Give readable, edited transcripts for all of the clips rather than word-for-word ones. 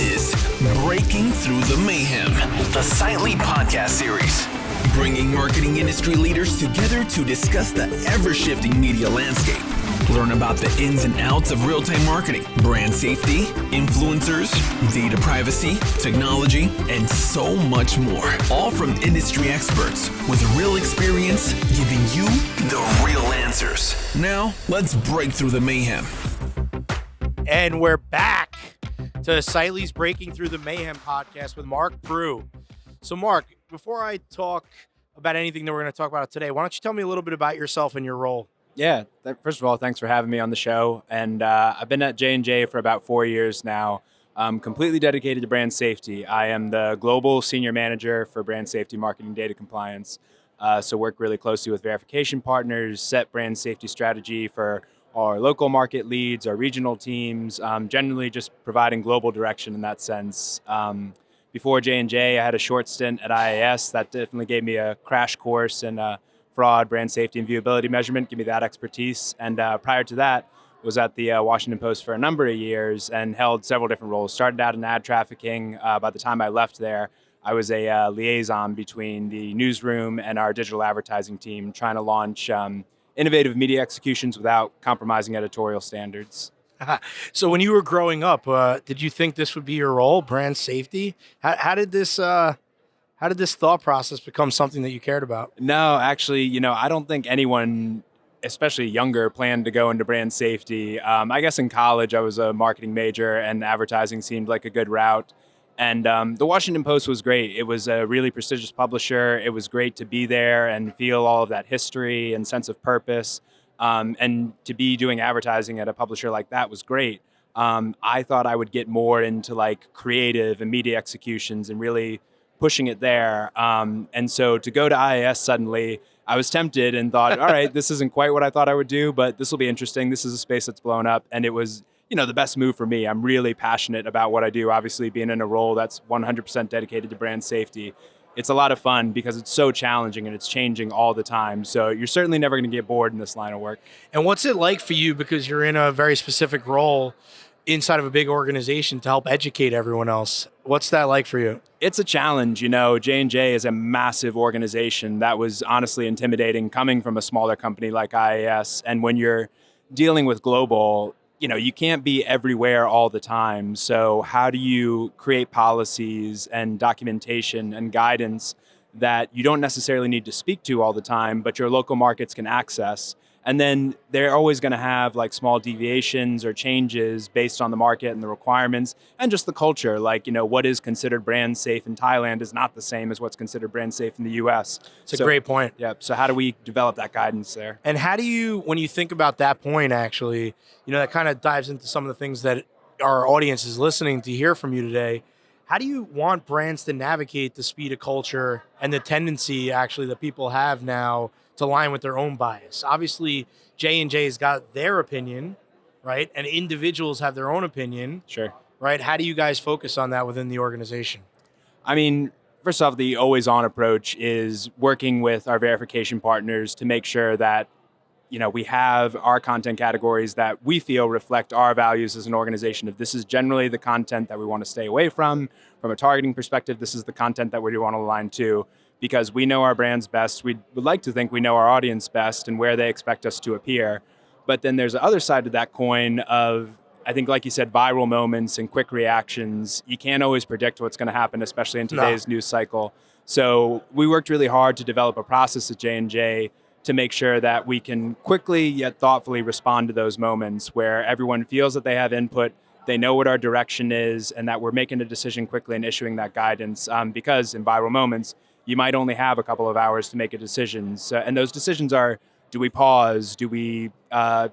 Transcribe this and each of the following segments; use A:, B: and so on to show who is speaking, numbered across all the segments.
A: This is Breaking Through the Mayhem, the Site Lead podcast series, bringing marketing industry leaders together to discuss the ever-shifting media landscape. Learn about the ins and outs of real-time marketing, brand safety, influencers, data privacy, technology, and so much more. All from industry experts with real experience, giving you the real answers. Now, let's break through the mayhem.
B: And we're back to Site Lead's Breaking Through the Mayhem podcast with Mark Proulx. So, Mark, before I talk about anything that we're going to talk about today, why don't you tell me a little bit about yourself and your role?
C: Yeah, first of all, thanks for having me on the show. And I've been at J&J for about 4 years now. I'm completely dedicated to brand safety. I am the global senior manager for brand safety, marketing, data compliance. So work really closely with verification partners, set brand safety strategy for our local market leads, our regional teams, generally just providing global direction in that sense. Before J&J, I had a short stint at IAS. That definitely gave me a crash course in fraud, brand safety, and viewability measurement, give me that expertise. And prior to that, was at the Washington Post for a number of years and held several different roles. Started out in ad trafficking. By the time I left there, I was a liaison between the newsroom and our digital advertising team, trying to launch innovative media executions without compromising editorial standards.
B: So when you were growing up, did you think this would be your role, brand safety? How did this thought process become something that you cared about?
C: No, actually, I don't think anyone, especially younger, planned to go into brand safety. I guess in college, I was a marketing major and advertising seemed like a good route. And the Washington Post was great. It was a really prestigious publisher. It was great to be there and feel all of that history and sense of purpose. And to be doing advertising at a publisher like that was great. I thought I would get more into like creative and media executions and really pushing it there. And so to go to IAS suddenly, I was tempted and thought, all right, this isn't quite what I thought I would do, but this will be interesting. This is a space that's blown up. And it was, the best move for me. I'm really passionate about what I do. Obviously, being in a role that's 100% dedicated to brand safety, it's a lot of fun because it's so challenging and it's changing all the time. So you're certainly never going to get bored in this line of work.
B: And what's it like for you, because you're in a very specific role inside of a big organization to help educate everyone else? What's that like for you?
C: It's a challenge. J&J is a massive organization. That was honestly intimidating coming from a smaller company like IAS. And when you're dealing with global, you can't be everywhere all the time. So how do you create policies and documentation and guidance that you don't necessarily need to speak to all the time, but your local markets can access? And then they're always going to have like small deviations or changes based on the market and the requirements and just the culture. Like, what is considered brand safe in Thailand is not the same as what's considered brand safe in the US.
B: It's a great point.
C: Yeah. So how do we develop that guidance there?
B: And how do you, when you think about that point, actually, that kind of dives into some of the things that our audience is listening to hear from you today. How do you want brands to navigate the speed of culture and the tendency actually that people have now to align with their own bias? Obviously, J&J's got their opinion, right? And individuals have their own opinion.
C: Sure.
B: Right? How do you guys focus on that within the organization?
C: I mean, first off, the always-on approach is working with our verification partners to make sure that we have our content categories that we feel reflect our values as an organization. If this is generally the content that we want to stay away from a targeting perspective, this is the content that we want to align to, because we know our brands best. We would like to think we know our audience best and where they expect us to appear. But then there's the other side of that coin of, I think, like you said, viral moments and quick reactions. You can't always predict what's going to happen, especially in today's news cycle. So we worked really hard to develop a process at J&J to make sure that we can quickly yet thoughtfully respond to those moments where everyone feels that they have input, they know what our direction is, and that we're making a decision quickly and issuing that guidance. Because in viral moments, you might only have a couple of hours to make a decision. And those decisions are, do we pause? Do we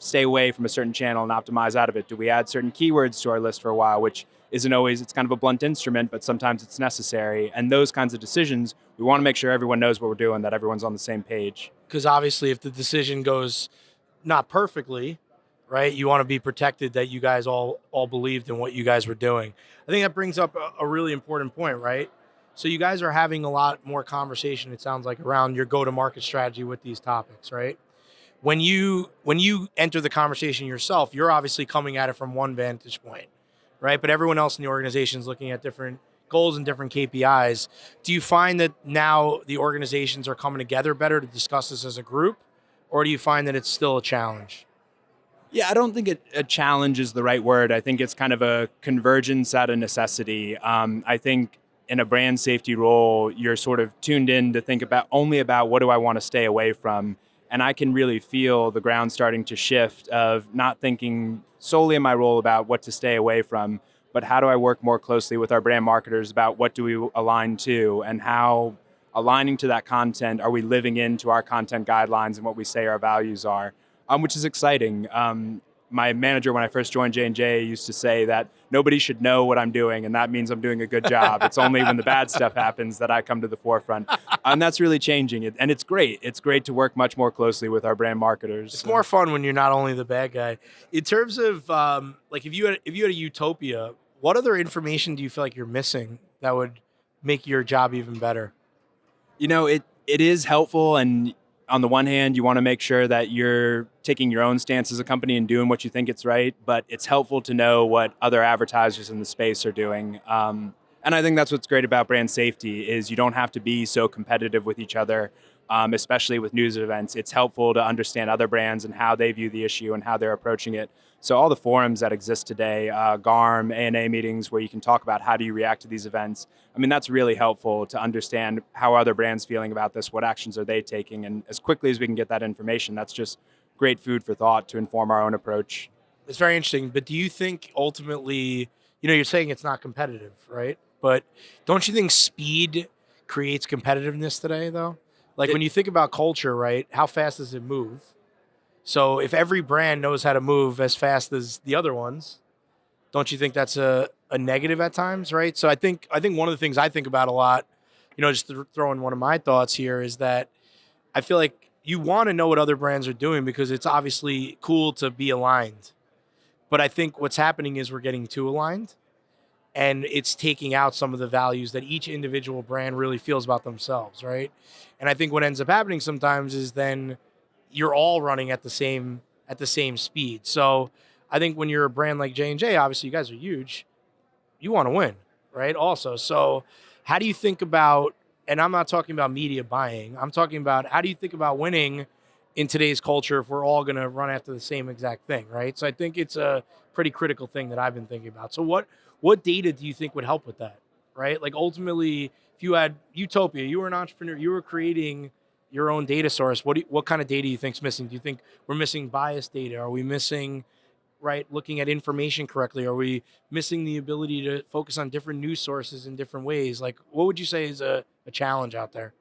C: stay away from a certain channel and optimize out of it? Do we add certain keywords to our list for a while, which isn't always, it's kind of a blunt instrument, but sometimes it's necessary. And those kinds of decisions, we want to make sure everyone knows what we're doing, that everyone's on the same page.
B: Because obviously if the decision goes not perfectly, right, you want to be protected that you guys all believed in what you guys were doing. I think that brings up a really important point, right? So you guys are having a lot more conversation, it sounds like, around your go-to-market strategy with these topics, right? When you enter the conversation yourself, you're obviously coming at it from one vantage point, right? But everyone else in the organization is looking at different goals and different KPIs. Do you find that now the organizations are coming together better to discuss this as a group, or do you find that it's still a challenge?
C: Yeah, I don't think a challenge is the right word. I think it's kind of a convergence out of necessity. I think in a brand safety role, you're sort of tuned in to think about only about what do I want to stay away from. And I can really feel the ground starting to shift of not thinking solely in my role about what to stay away from, but how do I work more closely with our brand marketers about what do we align to, and how aligning to that content are we living into our content guidelines and what we say our values are, which is exciting. My manager, when I first joined J&J, used to say that nobody should know what I'm doing, and that means I'm doing a good job. It's only when the bad stuff happens that I come to the forefront. And that's really changing it. And it's great. It's great to work much more closely with our brand marketers.
B: It's more fun when you're not only the bad guy. In terms of like if you had a utopia, what other information do you feel like you're missing that would make your job even better?
C: You know, it is helpful, and on the one hand, you want to make sure that you're taking your own stance as a company and doing what you think it's right, but it's helpful to know what other advertisers in the space are doing. And I think that's what's great about brand safety is you don't have to be so competitive with each other, especially with news events. It's helpful to understand other brands and how they view the issue and how they're approaching it. So all the forums that exist today, GARM, ANA meetings where you can talk about how do you react to these events. I mean, that's really helpful to understand how other brands feeling about this, what actions are they taking, and as quickly as we can get that information, that's just great food for thought to inform our own approach.
B: It's very interesting, but do you think ultimately, you're saying it's not competitive, right? But don't you think speed creates competitiveness today, though? Like when you think about culture, right, how fast does it move? So if every brand knows how to move as fast as the other ones, don't you think that's a negative at times, right? So I think one of the things I think about a lot, just to throw in one of my thoughts here, is that I feel like you want to know what other brands are doing because it's obviously cool to be aligned. But I think what's happening is we're getting too aligned, and it's taking out some of the values that each individual brand really feels about themselves, right? And I think what ends up happening sometimes is then you're all running at the same speed. So I think when you're a brand like J&J, obviously you guys are huge, you want to win, right? Also, so how do you think about, and I'm not talking about media buying, I'm talking about how do you think about winning in today's culture if we're all going to run after the same exact thing, right? So I think it's a pretty critical thing that I've been thinking about. So what data do you think would help with that, right? Like ultimately, if you had utopia, you were an entrepreneur, you were creating your own data source, what kind of data do you think is missing? Do you think we're missing bias data? Are we missing, right, looking at information correctly? Are we missing the ability to focus on different news sources in different ways? Like, what would you say is a challenge out there?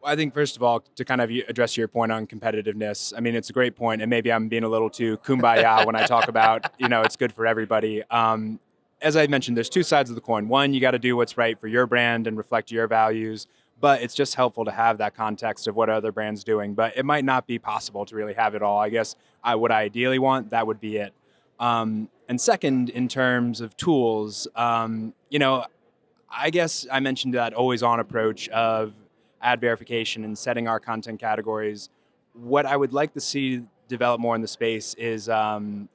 C: I think, first of all, to kind of address your point on competitiveness, I mean, it's a great point, and maybe I'm being a little too kumbaya when I talk about, it's good for everybody. As I mentioned, there's two sides of the coin. One, you got to do what's right for your brand and reflect your values, but it's just helpful to have that context of what other brands doing. But it might not be possible to really have it all. I guess what I ideally want, that would be it. And second, in terms of tools, I guess I mentioned that always-on approach of ad verification and setting our content categories. What I would like to see develop more in the space is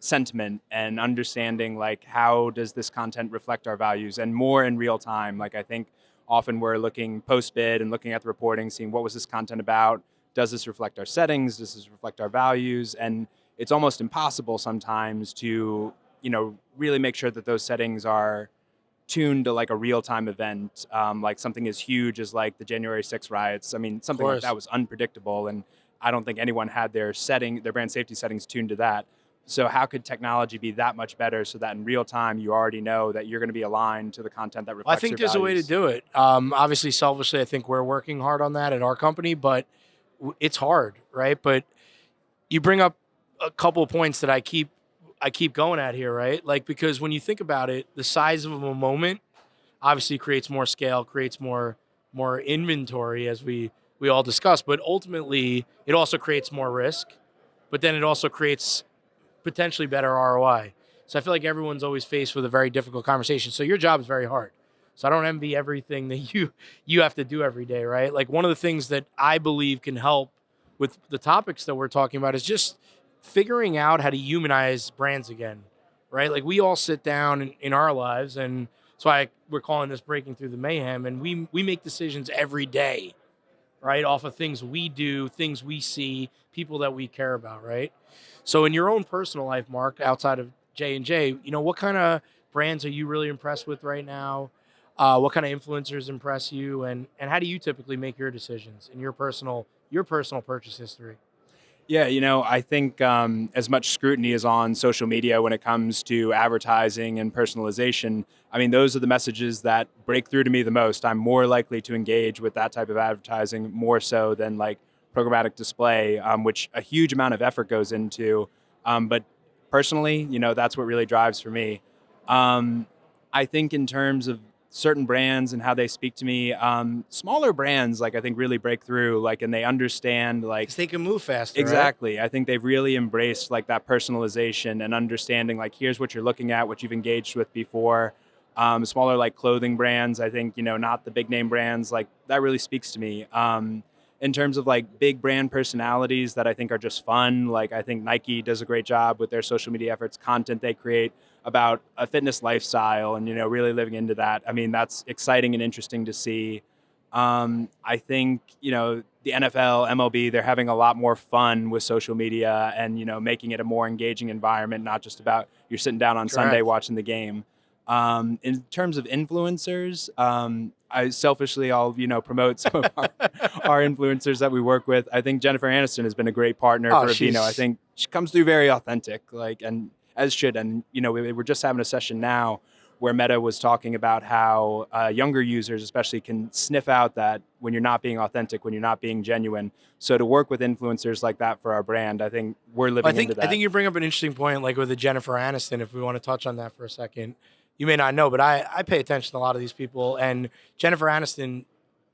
C: sentiment and understanding, like, how does this content reflect our values, and more in real time. Like, I think often we're looking post-bid and looking at the reporting, seeing what was this content about? Does this reflect our settings? Does this reflect our values? And it's almost impossible sometimes to, really make sure that those settings are tuned to like a real-time event, like something as huge as like the January 6th riots. I mean, something like that was unpredictable, and I don't think anyone had their brand safety settings tuned to that. So how could technology be that much better so that in real time you already know that you're going to be aligned to the content that reflects
B: I think
C: your
B: there's
C: values?
B: a way to do it. Obviously, selfishly, I think we're working hard on that at our company, but it's hard, right? But you bring up a couple of points that I keep going at here, right? Like, because when you think about it, the size of a moment obviously creates more scale, creates more inventory, as we all discussed, but ultimately it also creates more risk, but then it also creates potentially better ROI. So I feel like everyone's always faced with a very difficult conversation. So your job is very hard. So I don't envy everything that you have to do every day, right? Like, one of the things that I believe can help with the topics that we're talking about is just figuring out how to humanize brands again, right? Like we all sit down in our lives, and that's why we're calling this Breaking Through the Mayhem, and we make decisions every day, right? Off of things we do, things we see, people that we care about, right? So in your own personal life, Mark, outside of J&J, what kind of brands are you really impressed with right now? What kind of influencers impress you, and how do you typically make your decisions in your personal purchase history?
C: Yeah, I think as much scrutiny is on social media when it comes to advertising and personalization. I mean, those are the messages that break through to me the most. I'm more likely to engage with that type of advertising more so than like programmatic display, which a huge amount of effort goes into. But personally, that's what really drives for me. I think in terms of certain brands and how they speak to me, smaller brands, like I think really break through, like, and they understand, like,
B: 'Cause they can move faster, right?
C: exactly. I think they've really embraced like that personalization and understanding, like, here's what you're looking at, what you've engaged with before. Smaller like clothing brands, I think, not the big name brands, like that really speaks to me. In terms of like big brand personalities that I think are just fun, like I think Nike does a great job with their social media efforts, content they create about a fitness lifestyle and, really living into that. I mean, that's exciting and interesting to see. I think, the NFL, MLB, they're having a lot more fun with social media and, making it a more engaging environment, not just about you're sitting down on Sunday
B: Correct.
C: watching the game. In terms of influencers, I'll promote some of our influencers that we work with. I think Jennifer Aniston has been a great partner
B: Oh,
C: for
B: she's-
C: Aveeno. I think she comes through very authentic, like, and as should. And, we're just having a session now where Meta was talking about how younger users especially can sniff out that when you're not being authentic, when you're not being genuine. So to work with influencers like that for our brand, I think we're living into that.
B: I think you bring up an interesting point, like with the Jennifer Aniston. If we want to touch on that for a second, you may not know, but I pay attention to a lot of these people, and Jennifer Aniston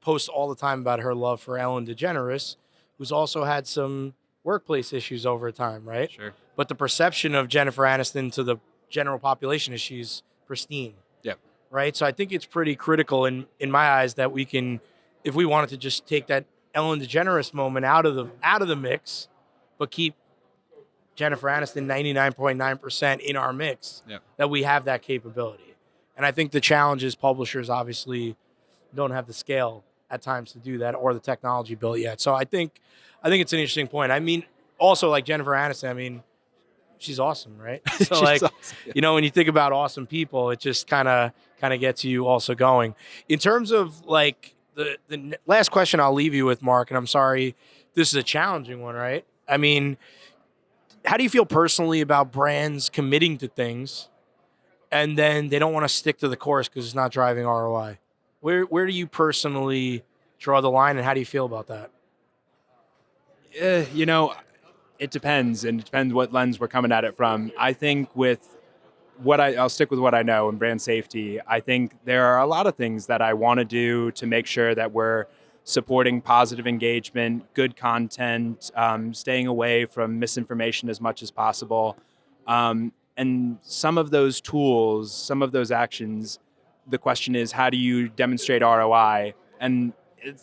B: posts all the time about her love for Ellen DeGeneres, who's also had some workplace issues over time, right?
C: Sure.
B: But the perception of Jennifer Aniston to the general population is she's pristine.
C: Yep.
B: Right. So I think it's pretty critical in my eyes that we can, if we wanted to just take that Ellen DeGeneres moment out of the mix, but keep Jennifer Aniston 99.9% in our mix,
C: Yep.
B: that we have that capability. And I think the challenge is publishers obviously don't have the scale at times to do that or the technology built yet. So I think it's an interesting point. I mean, also like Jennifer Aniston, I mean, she's awesome, right? So like,
C: awesome, yeah.
B: when you think about awesome people, it just kind of gets you also going. In terms of like the last question I'll leave you with, Mark, and I'm sorry, this is a challenging one, right? I mean, how do you feel personally about brands committing to things and then they don't want to stick to the course because it's not driving ROI? Where do you personally draw the line, and how do you feel about that?
C: It depends, and it depends what lens we're coming at it from. I think with I'll stick with what I know in brand safety. I think there are a lot of things that I want to do to make sure that we're supporting positive engagement, good content, staying away from misinformation as much as possible. And some of those tools, some of those actions, the question is, how do you demonstrate ROI? And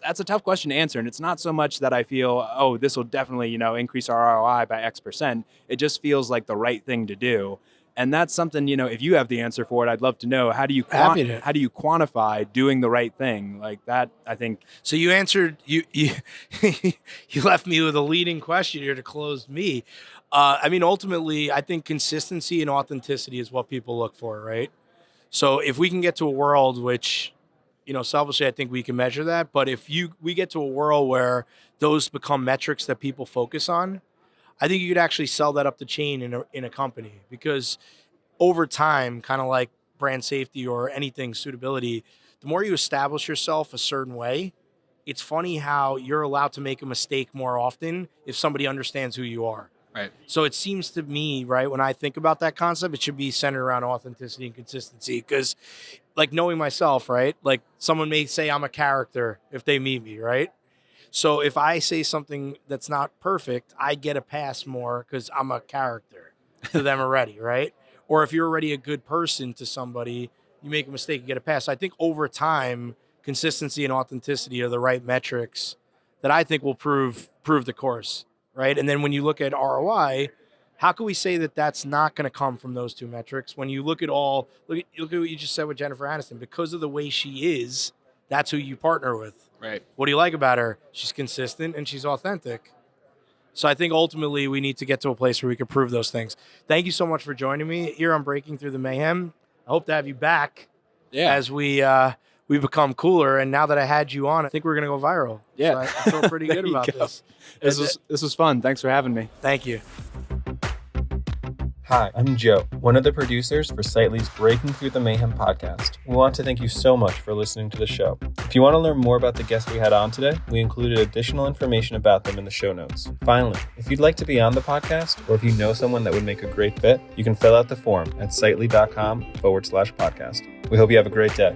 C: that's a tough question to answer. And it's not so much that I feel, oh, this will definitely, increase our ROI by X percent. It just feels like the right thing to do. And that's something, if you have the answer for it, I'd love to know. How do you quantify doing the right thing? Like that, I think.
B: So you answered, you you left me with a leading question here to close me. I mean, ultimately, I think consistency and authenticity is what people look for, right? So if we can get to a world which, selfishly, I think we can measure that. But if we get to a world where those become metrics that people focus on, I think you could actually sell that up the chain in a company, because over time, kind of like brand safety or anything suitability, the more you establish yourself a certain way, it's funny how you're allowed to make a mistake more often if somebody understands who you are.
C: Right.
B: So it seems to me, right, when I think about that concept, it should be centered around authenticity and consistency. Because, like, knowing myself, right, like someone may say I'm a character if they meet me, right? So if I say something that's not perfect, I get a pass more because I'm a character to them already, right? Or if you're already a good person to somebody, you make a mistake, you get a pass. So I think over time, consistency and authenticity are the right metrics that I think will prove the course, right? And then when you look at ROI, How can we say that that's not going to come from those two metrics? When you look at what you just said with Jennifer Aniston, because of the way she is, that's who you partner with.
C: Right.
B: What do you like about her? She's consistent and she's authentic. So I think ultimately we need to get to a place where we can prove those things. Thank you so much for joining me here on Breaking Through the Mayhem. I hope to have you back as we become cooler. And now that I had you on, I think we're going to go viral.
C: Yeah.
B: So I feel pretty good about this.
C: This was fun. Thanks for having me.
B: Thank you.
D: Hi, I'm Joe, one of the producers for Sightly's Breaking Through the Mayhem podcast. We want to thank you so much for listening to the show. If you want to learn more about the guests we had on today, we included additional information about them in the show notes. Finally, if you'd like to be on the podcast, or if you know someone that would make a great fit, you can fill out the form at sightly.com/podcast. We hope you have a great day.